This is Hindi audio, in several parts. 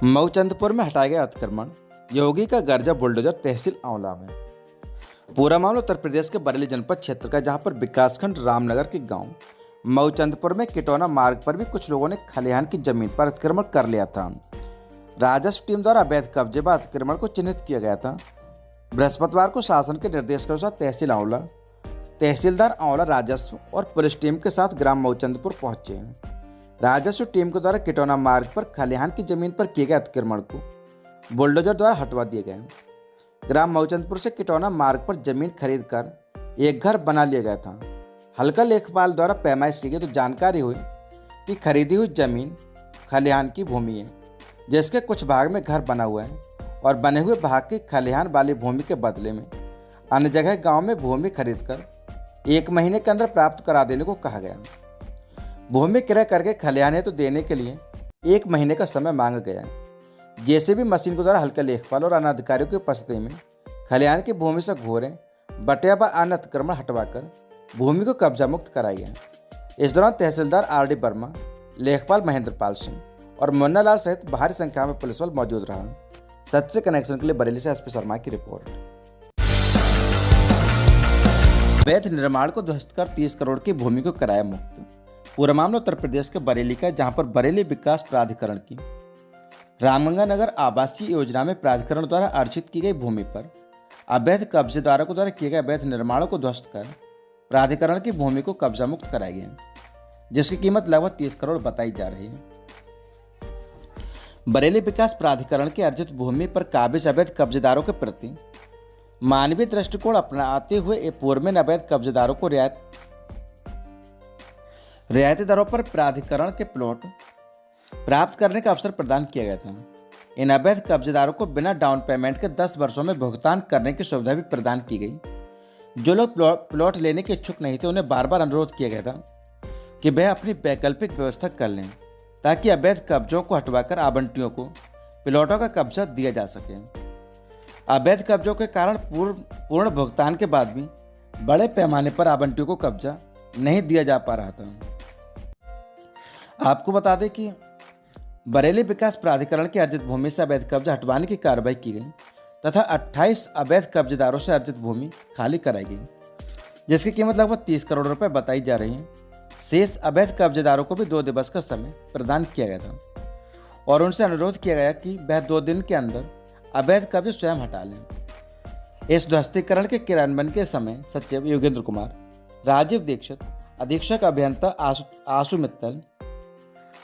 मऊचंदपुर में हटाया गया अतिक्रमण, योगी का गर्जा बुलडोजर तहसील आंवला में। पूरा मामला उत्तर प्रदेश के बरेली जनपद क्षेत्र का, जहां पर विकासखंड रामनगर के गांव मऊचंदपुर में किटौना मार्ग पर भी कुछ लोगों ने खलिहान की जमीन पर अतिक्रमण कर लिया था। राजस्व टीम द्वारा अवैध कब्जे व अतिक्रमण को चिन्हित किया गया था। बृहस्पतिवार को शासन के निर्देश के अनुसार तहसील आंवला, तहसीलदार आंवला राजस्व और पुलिस टीम के साथ ग्राम मऊचंदपुर पहुंचे हैं। राजस्व टीम के द्वारा किटौना मार्ग पर खलिहान की जमीन पर किए गए अतिक्रमण को बुलडोजर द्वारा हटवा दिए गए। ग्राम मऊचंदपुर से किटौना मार्ग पर जमीन खरीद कर एक घर बना लिया गया था। हल्का लेखपाल द्वारा पैमाइश की गई तो जानकारी हुई कि खरीदी हुई जमीन खलिहान की भूमि है, जिसके कुछ भाग में घर बना हुआ है और बने हुए भाग की खलिहान वाली भूमि के बदले में अन्य जगह गांव में भूमि खरीद कर 1 महीने के अंदर प्राप्त करा देने को कहा गया। भूमि क्रय करके खलिहान हेतु देने के लिए 1 महीने का समय मांगा गया है। जेसीबी मशीन के द्वारा हल्का लेखपाल और अन्य अधिकारियों की उपस्थिति में खलिहान की भूमि से घोरे, बटिया व अन्य अतिक्रमण हटवाकर भूमि को कब्जा मुक्त कराया गया। इस दौरान तहसीलदार RD वर्मा, लेखपाल महेंद्र पाल सिंह और मुन्ना लाल सहित भारी संख्या में पुलिस बल मौजूद रहा। सच कनेक्शन के लिए बरेली से SP शर्मा की रिपोर्ट। अवैध निर्माण को ध्वस्त कर 30 करोड़ की भूमि को कराया मुक्त। पूरा मामला उत्तर प्रदेश के बरेली का, जहां पर बरेली विकास प्राधिकरण की रामगंगा नगर आवासीय योजना में प्राधिकरण द्वारा अर्जित की गई भूमि पर अवैध कब्जेदारों के द्वारा किए गए अवैध निर्माणों को ध्वस्त कर प्राधिकरण की भूमि को कब्जा मुक्त कराया गया, जिसकी कीमत लगभग 30 करोड़ बताई जा रही है। बरेली विकास प्राधिकरण की अर्जित भूमि पर काबिज अवैध कब्जेदारों के प्रति मानवीय दृष्टिकोण अपनाते हुए पूर्व में अवैध कब्जेदारों को रियायती दरों पर प्राधिकरण के प्लॉट प्राप्त करने का अवसर प्रदान किया गया था। इन अवैध कब्जेदारों को बिना डाउन पेमेंट के 10 वर्षों में भुगतान करने की सुविधा भी प्रदान की गई। जो लोग प्लॉट लेने के इच्छुक नहीं थे, उन्हें बार बार अनुरोध किया गया था कि वह अपनी वैकल्पिक व्यवस्था कर लें, ताकि अवैध कब्जों को हटवाकर आवंटियों को प्लॉटों का कब्जा दिया जा सके। अवैध कब्जों के कारण पूर्ण भुगतान के बाद भी बड़े पैमाने पर आवंटियों को कब्जा नहीं दिया जा पा रहा था। आपको बता दें कि बरेली विकास प्राधिकरण की अर्जित भूमि से अवैध कब्जा हटवाने की कार्रवाई की गई तथा 28 अवैध कब्जेदारों से अर्जित भूमि खाली कराई गई, जिसकी कीमत लगभग 30 करोड़ रुपए बताई जा रही है। शेष अवैध कब्जेदारों को भी 2 दिवस का समय प्रदान किया गया था और उनसे अनुरोध किया गया कि वह 2 दिन के अंदर अवैध कब्जे स्वयं हटा लें। इस ध्वस्तीकरण के क्रियान्वयन के समय सचिव योगेंद्र कुमार, राजीव दीक्षित, अधीक्षक अभियंता आशु मित्तल,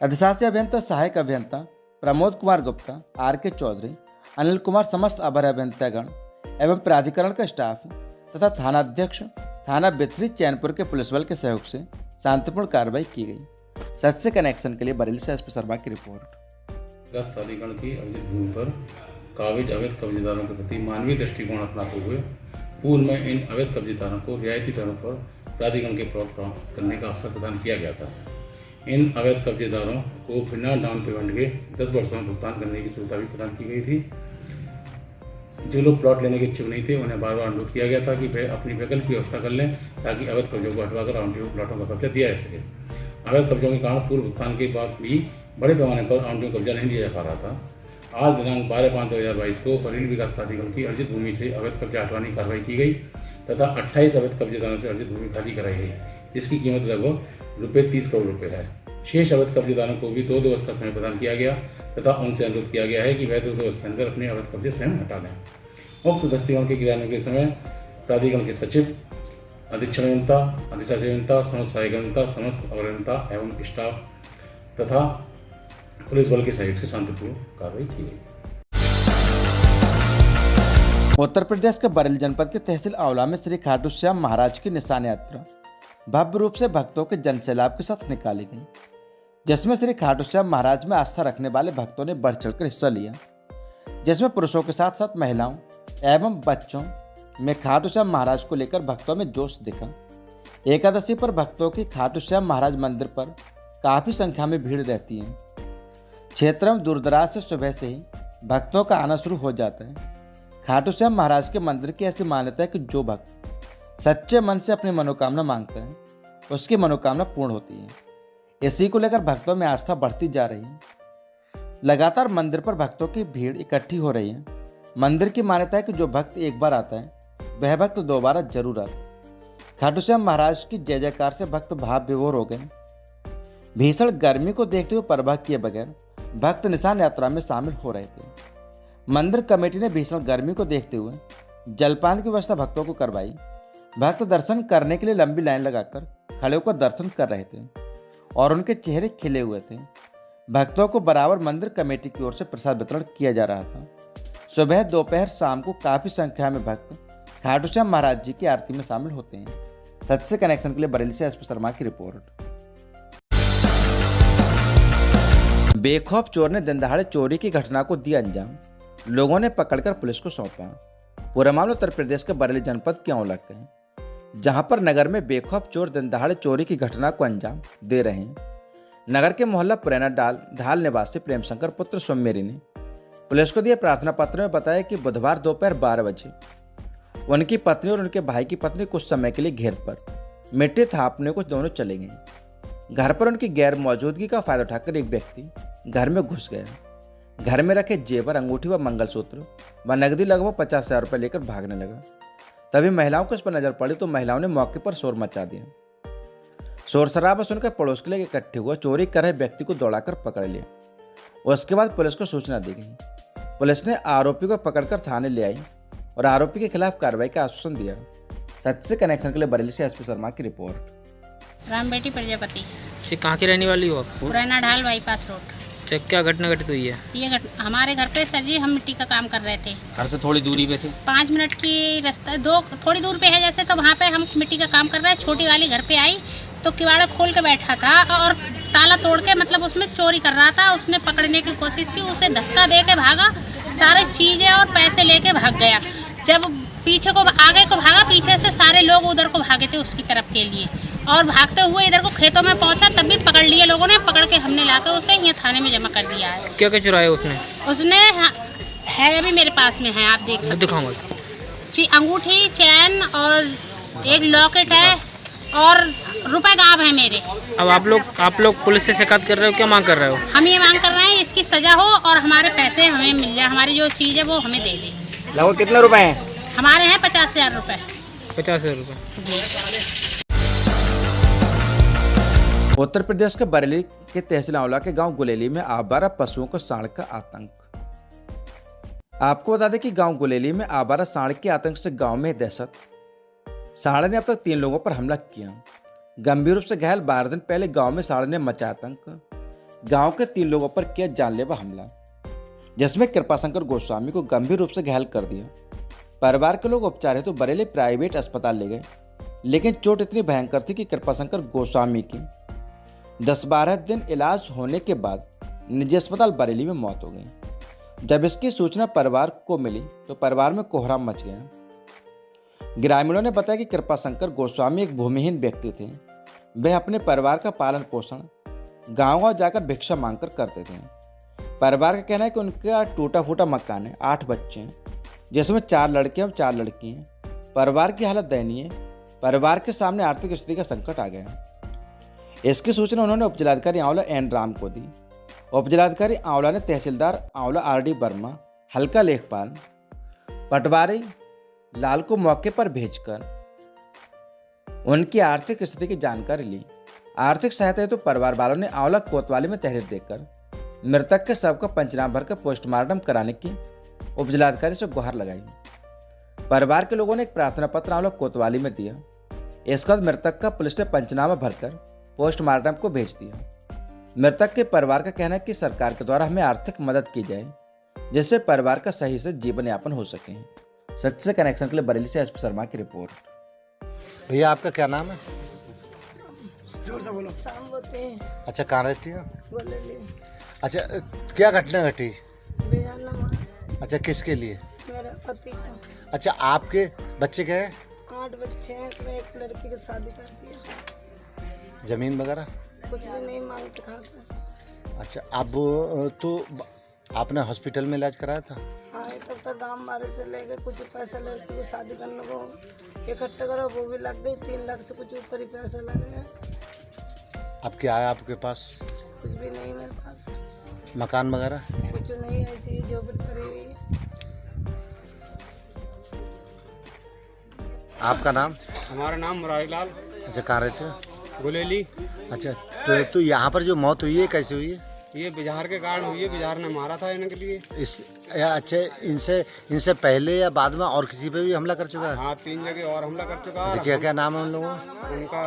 अधिशासी अभियंता सहायक अभियंता प्रमोद कुमार गुप्ता, RK चौधरी, अनिल कुमार, समस्त अभर अभियंतागण एवं प्राधिकरण का स्टाफ तथा थानाध्यक्ष थाना बिथरी चैनपुर के पुलिस बल के सहयोग से शांतिपूर्ण कार्रवाई की गई। सच कनेक्शन के लिए बरेली से SP शर्मा की रिपोर्ट। विकास प्राधिकरण की अर्जित भूमि पर काबिज अवैध कब्जेदारों के प्रति मानवीय दृष्टिकोण अपनाते हुए पूर्व में इन अवैध कब्जेदारों को रियायती दरों पर प्राधिकरण के प्लॉट प्राप्त करने का अवसर प्रदान किया गया था। इन अवैध कब्जेदारों को बिना डाउन पेमेंट के 10 वर्षों में भुगतान करने की सुविधा भी प्रदान की गई थी। जो लोग प्लॉट लेने के इच्छुक नहीं थे, उन्हें बार बार अनुरोध किया गया था कि वे अपनी वैकल्पिक व्यवस्था कर लें, ताकि अवैध कब्जों को हटवाकर आवंटियों को प्लॉटों का कब्जा दिया जा सके। अवैध कब्जों के कारण पूर्व भुगतान के बाद भी बड़े पैमाने पर आवंटियों को कब्जा नहीं लिया जा पा रहा था। आज दिनांक 12/5/2022 को बरेली विकास प्राधिकरण की अर्जित भूमि से अवैध कब्जा हटवाने की कार्रवाई की गई तथा 28 अवैध कब्जेदारों से अर्जित भूमि खाली कराई गई, जिसकी कीमत लगभग 30 करोड़ रुपए है। शेष अवैध कब्जेदारों को भी 2 दिवस का समय प्रदान किया गया तथा उनसे अनुरोध किया गया है कि वह 2 दिवस के अंदर अपने अवैध कब्जे स्वयं हटा लें। उक्त ध्वस्तीकरण के क्रियान्वयन के समय प्राधिकरण के सचिव, अधीक्षण अभियंता, अधिशासी अभियंता, समस्त सहायक अभियंता, समस्त अभियंता एवं स्टाफ तथा पुलिस बल के सहयोग से शांतिपूर्ण कार्रवाई की गई। उत्तर प्रदेश के बरेली जनपद के तहसील आंवला में श्री खाटू श्याम महाराज की निशान यात्रा भव्य रूप से भक्तों के जनसैलाब के साथ निकाली गई, जिसमें श्री खाटू श्याम महाराज में आस्था रखने वाले भक्तों ने बढ़ चढ़कर हिस्सा लिया, जिसमें पुरुषों के साथ साथ महिलाओं एवं बच्चों में खाटू श्याम महाराज को लेकर भक्तों में जोश दिखा। एकादशी पर भक्तों की खाटू श्याम महाराज मंदिर पर काफी संख्या में भीड़ रहती है। क्षेत्र में दूरदराज से सुबह से ही भक्तों का आना शुरू हो जाता है। खाटू श्याम महाराज के मंदिर की ऐसी मान्यता है कि जो भक्त सच्चे मन से अपनी मनोकामना मांगता है, उसकी मनोकामना पूर्ण होती है। इसी को लेकर भक्तों में आस्था बढ़ती जा रही है। लगातार मंदिर पर भक्तों की भीड़ इकट्ठी हो रही है। मंदिर की मान्यता है कि जो भक्त एक बार आता है वह भक्त दोबारा जरूर आता है। खाटू श्याम महाराज की जय जयकार से भक्त भाव विभोर हो गए। भीषण गर्मी को देखते हुए परवाह किए बगैर भक्त निशान यात्रा में शामिल हो रहे थे। मंदिर कमेटी ने भीषण गर्मी को देखते हुए जलपान की व्यवस्था भक्तों को करवाई। भक्त दर्शन करने के लिए लंबी लाइन लगाकर खड़े होकर दर्शन कर रहे थे और उनके चेहरे खिले हुए थे। भक्तों को बराबर मंदिर कमेटी की ओर से प्रसाद वितरण किया जा रहा था। सुबह दोपहर शाम को काफी संख्या में भक्त खाटू श्याम महाराज जी की आरती में शामिल होते हैं। सच से कनेक्शन के लिए बरेली से एसपी शर्मा की रिपोर्ट। बेखौफ चोर ने दिन दहाड़े चोरी की घटना को दिया अंजाम। लोगों ने पकड़कर पुलिस को सौंपा। पूरा मामला उत्तर प्रदेश के बरेली जनपद के औला का है, जहां पर नगर में बेखौफ चोर दिन दहाड़े चोरी की घटना को अंजाम दे रहे हैं। नगर के मोहल्ला पुरैना ढाल निवासी प्रेम शंकर पुत्र सोमेरी ने पुलिस को दिए प्रार्थना पत्र में बताया कि बुधवार दोपहर 12 बजे उनकी पत्नी और उनके भाई की पत्नी कुछ समय के लिए घेर पर मिट्टी थापने को दोनों चले गए। घर पर उनकी गैर मौजूदगी का फायदा उठाकर एक व्यक्ति घर में घुस गया। घर में रखे जेवर, अंगूठी व मंगलसूत्र व नकदी लगभग 50,000 रुपये लेकर भागने लगा। तभी महिलाओं को इस पर नजर पड़ी तो महिलाओं ने मौके पर शोर मचा दिया। शोर शराबा सुनकर पड़ोस के लोग इकट्ठे हुए चोरी कर रहे व्यक्ति को दौड़ाकर पकड़ लिया। उसके बाद पुलिस को सूचना दी गई। पुलिस ने आरोपी को पकड़कर थाने ले आई और आरोपी के खिलाफ कार्रवाई का आश्वासन दिया। सच से कनेक्शन के लिए बरेली से एसपी शर्मा की रिपोर्ट। राम बेटी प्रजापति कहाँ की रहने वाली हो आप? पुराना ढाल बाईपास रोड। क्या घटना घटित हुई है? ये हमारे घर पे सर जी हम मिट्टी का काम कर रहे थे। घर से थोड़ी दूरी पे थे? 5 मिनट की रास्ता थोड़ी दूर पे है जैसे, तो वहाँ पे हम मिट्टी का काम कर रहे हैं। छोटी वाली घर पे आई तो किवाड़ा खोल के बैठा था और ताला तोड़ के मतलब उसमें चोरी कर रहा था। उसने पकड़ने की कोशिश की, उसे धक्का दे के भागा, सारे चीजें और पैसे लेके भाग गया। जब पीछे को आगे को भागा, पीछे से सारे लोग उधर को भागे थे उसकी तरफ के लिए, और भागते हुए इधर को खेतों में पहुंचा तब भी पकड़ लिए लोगों ने। पकड़ के हमने लाकर उसे यहाँ थाने में जमा कर दिया है। क्या क्या चुराया उसने? है अभी मेरे पास में है, आप देख सकते दिखाऊंगा। अंगूठी, चैन और एक लॉकेट है और रुपए गायब है मेरे। अब आप लोग पुलिस से शिकायत कर रहे हो, क्या मांग कर रहे हो? हम ये मांग कर रहे हैं इसकी सजा हो और हमारे पैसे हमें मिल जाए, हमारी जो चीज़ है वो हमें दे दे। लगभग कितने रुपए हैं? हमारे हैं 50,000 रुपये। 50,000 रुपये जी। उत्तर प्रदेश के बरेली के तहसील औला के गांव गुलेली में आवारा पशुओं को सांड का आतंक। आपको बता दें कि गांव गुलेली में आवारा सांड के आतंक से गांव में दहशत। सांड ने अब तक 3 लोगों पर हमला किया। गंभीर रूप से घायल 12 दिन पहले गांव में सांड ने मचाया आतंक। गांव के 3 लोगों पर किया जानलेवा हमला, जिसमें कृपाशंकर गोस्वामी को गंभीर रूप से घायल कर दिया। परिवार के लोग उपचार हेतु बरेली प्राइवेट अस्पताल ले गए, लेकिन चोट इतनी भयंकर थी कि कृपाशंकर गोस्वामी की 10-12 दिन इलाज होने के बाद निजी अस्पताल बरेली में मौत हो गई। जब इसकी सूचना परिवार को मिली तो परिवार में कोहराम मच गया। ग्रामीणों ने बताया कि कृपाशंकर गोस्वामी एक भूमिहीन व्यक्ति थे। वे अपने परिवार का पालन पोषण गांव जाकर भिक्षा मांगकर करते थे। परिवार का कहना है कि उनका टूटा फूटा मकान है, 8 बच्चे हैं, जिसमें 4 लड़के और 4 लड़की हैं। परिवार की हालत दयनीय है। परिवार के सामने आर्थिक स्थिति का संकट आ गया। इसकी सूचना उन्होंने उपजिलाधिकारी आंवला एन राम को दी। उपजिलाधिकारी आंवला ने तहसीलदार आंवला आर.डी. वर्मा, हल्का लेखपाल पटवारी लाल को मौके पर भेजकर उनकी आर्थिक स्थिति की जानकारी ली। आर्थिक सहायता हेतु परिवार वालों ने आंवला कोतवाली में तहरीर देकर मृतक के शव का पंचनामा भरकर पोस्टमार्टम कराने की उपजिलाधिकारी से गुहार लगाई। परिवार के लोगों ने एक प्रार्थना पत्र आंवला कोतवाली में दिया। इसके बाद मृतक का पुलिस ने पंचनामा भरकर पोस्टमार्टम को भेज दिया। मृतक के परिवार का कहना है कि सरकार के द्वारा हमें आर्थिक मदद की जाए, जिससे परिवार का सही से जीवन यापन हो सके। सच से कनेक्शन के लिए बरेली से एसपी शर्मा की रिपोर्ट। भैया आपका क्या नाम है? जोर से बोलो। अच्छा, कहाँ रहती है? गुलेली। अच्छा, क्या घटना घटी? बेजाना मार। अच्छा, किसके लिए? मेरे पति का। अच्छा, आपके बच्चे क्या है? 8 बच्चे हैं, तो मैं एक लड़की की शादी कर दिया। जमीन वगैरह? कुछ भी नहीं मांगते खाते। अच्छा, अब तो आपने हॉस्पिटल में इलाज कराया था? हाँ, तब तक गांव मारे से ले गए, कुछ पैसा लड़की की शादी करने को इकट्ठे करो, वो भी लग गई। 3 लाख से कुछ ऊपर ही पैसा लग गया। अब क्या आया आपके पास? कुछ भी नहीं मेरे पास। मकान वगैरह? कुछ नहीं, ऐसी जो भी पड़ी हुई है। आपका नाम? हमारा नाम मुरारी लाल अच्छा, कहाँ रहते हो? गुलेली। अच्छा, तो यहाँ पर जो मौत हुई है कैसे हुई है? ये बिहार के कारण हुई है, बिहार ने मारा था इनके लिए। अच्छा, इनसे पहले या बाद में और किसी पे भी हमला कर चुका है? हाँ, 3 जगह और हमला कर चुका है। अच्छा, क्या क्या नाम है उन लोगों का?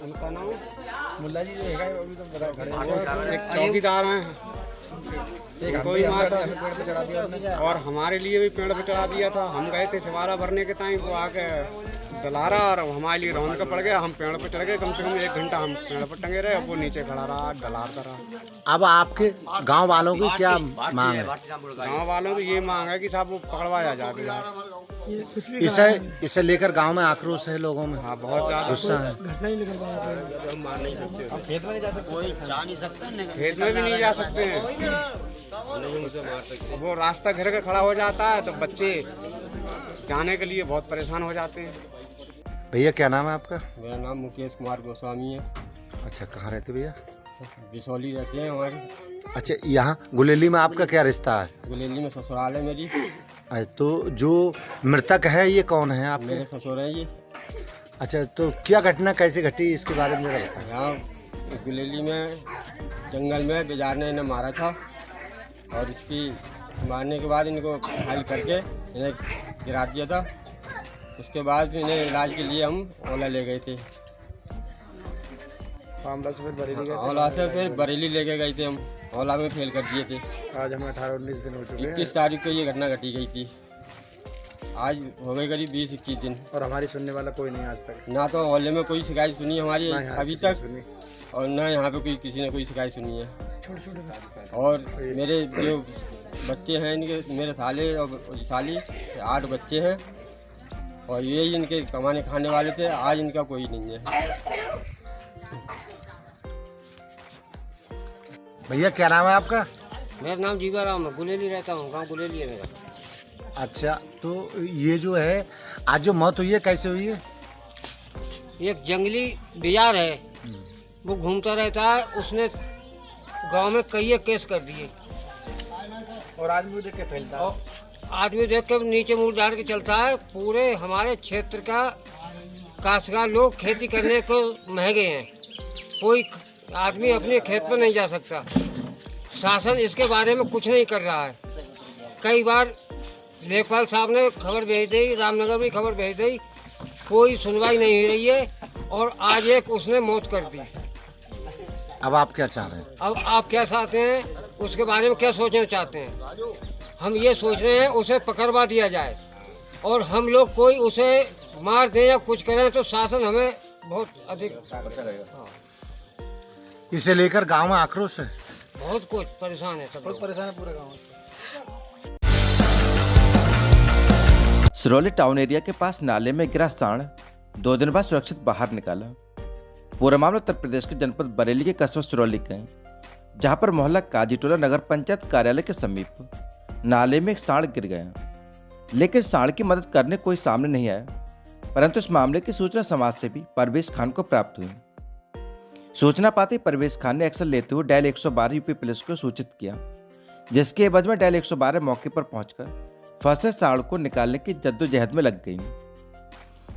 उनका नाम मुल्ला जी है, एक चौकीदार हैं, कोई माता, और हमारे लिए भी पेड़ पे चढ़ा दिया था। हम गए थे सिवारा भरने के टाइम, वो आके दलारा और हमारे लिए रौंद का पड़ गया। हम पेड़ पे चढ़ गए, कम से कम 1 घंटा हम पेड़ पर टंगे रहे। वो नीचे खड़ा रहा, दलार कर रहा। अब आपके गांव वालों की क्या मांग है? गाँव वालों की ये मांग है कि साहब वो पकड़वाया जाए यार। इसे लेकर गांव में आक्रोश है लोगों में। हाँ, बहुत ज्यादा गुस्सा है। खेत में भी नहीं जा सकते हैं। वो रास्ता घेर के खड़ा हो जाता है तो बच्चे जाने के लिए बहुत परेशान हो जाते हैं। भैया क्या नाम है आपका? मेरा नाम मुकेश कुमार गोस्वामी है। अच्छा, कहाँ रहते भैया? बिसौली रहते हैं हमारी। अच्छा, यहाँ गुलेली में आपका क्या रिश्ता है? गुलेली में ससुराल है मेरी। अच्छा, तो जो मृतक है ये कौन है आपके? मेरे ससुर हैं ये। अच्छा, तो क्या घटना कैसे घटी इसके बारे में जरा बताएं। यहाँ गुलेली में जंगल में बिजार ने इन्हें मारा था, और इसकी मारने के बाद इनको घायल करके इन्हें गिरा दिया था। उसके बाद इन्हें इलाज के लिए हम ओला ले गए थे। ओला से फिर बरेली लेके गए थे हम। ओला में फेल कर दिए थे। आज हमें 18-19 दिन हो चुके हैं 21 तारीख को ये घटना घटी गई थी। आज हो गए करीब 20-21 दिन, और हमारी सुनने वाला कोई नहीं आज तक। ना तो ओले में कोई शिकायत सुनी हमारी अभी तक, और ना यहाँ पे किसी ने कोई शिकायत सुनी है। और मेरे जो बच्चे हैं इनके, मेरे साले और साली 8 बच्चे हैं, और ये इनके कमाने खाने वाले थे। आज इनका कोई नहीं है। भैया क्या नाम है आपका? मेरा नाम जीवाराम है, गुलेली रहता हूँ, गाँव गुलेली है मेरा। अच्छा, तो ये जो है आज जो मौत हुई है कैसे हुई है? एक जंगली बिजार है, वो घूमता रहता है। उसने गांव में कई केस कर दिए, और आदमी देख के फैलता है। आदमी देख के नीचे मुंह डाल के चलता है। पूरे हमारे क्षेत्र का काश्तकार लोग खेती करने को महंगे हैं। कोई आदमी अपने खेत पर नहीं जा सकता। शासन इसके बारे में कुछ नहीं कर रहा है। कई बार लेखपाल साहब ने खबर भेज दी, रामनगर में खबर भेज दी, कोई सुनवाई नहीं हो रही है। और आज एक उसने मौत कर दी। अब आप क्या चाह रहे हैं? अब आप क्या चाहते हैं, उसके बारे में क्या सोचना चाहते हैं? हम ये सोच रहे हैं उसे पकड़वा दिया जाए, और हम लोग कोई उसे मार दें या कुछ करें तो शासन हमें बहुत अधिक इसे लेकर गांव में आक्रोश है। बहुत कुछ परेशान है, सब लोग परेशान है पूरे गाँव। सिरौली टाउन एरिया के पास नाले में गिरा सांड 2 दिन बाद सुरक्षित बाहर निकाला। पूरा मामला उत्तर प्रदेश के जनपद बरेली के कस्बा सिरौली का है, जहां पर मोहल्ला काजीटोला नगर पंचायत कार्यालय के समीप नाले में एक सांड गिर गया। लेकिन सांड की मदद करने कोई सामने नहीं आया, परंतु इस मामले की सूचना समाज सेवी परवेश खान को प्राप्त हुई। सूचना पाते ही परवेश खान ने एक्शन लेते हुए डायल 112 यूपी पुलिस को सूचित किया, जिसके एवज में डायल 112 मौके पर पहुंचकर फंसे सांड को निकालने की जद्दोजहद में लग गई,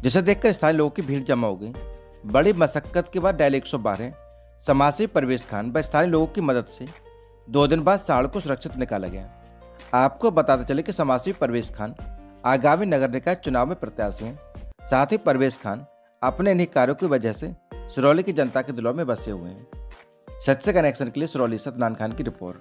जिसे देखकर स्थानीय लोगों की भीड़ जमा हो गई। बड़ी मशक्कत के बाद डायल 112 समाजसेवी परवेश खान व स्थानीय लोगों की मदद से 2 दिन बाद सांड को सुरक्षित निकाला गया। आपको बताते चले कि समाजसेवी परवेश खान आगामी नगर निकाय चुनाव में प्रत्याशी हैं। साथ ही परवेश खान अपने इन्हीं कार्यों की वजह से सिरौली की जनता के दिलों में बसे हुए हैं। सच से कनेक्शन के लिए सिरौली से अदनान खान की रिपोर्ट।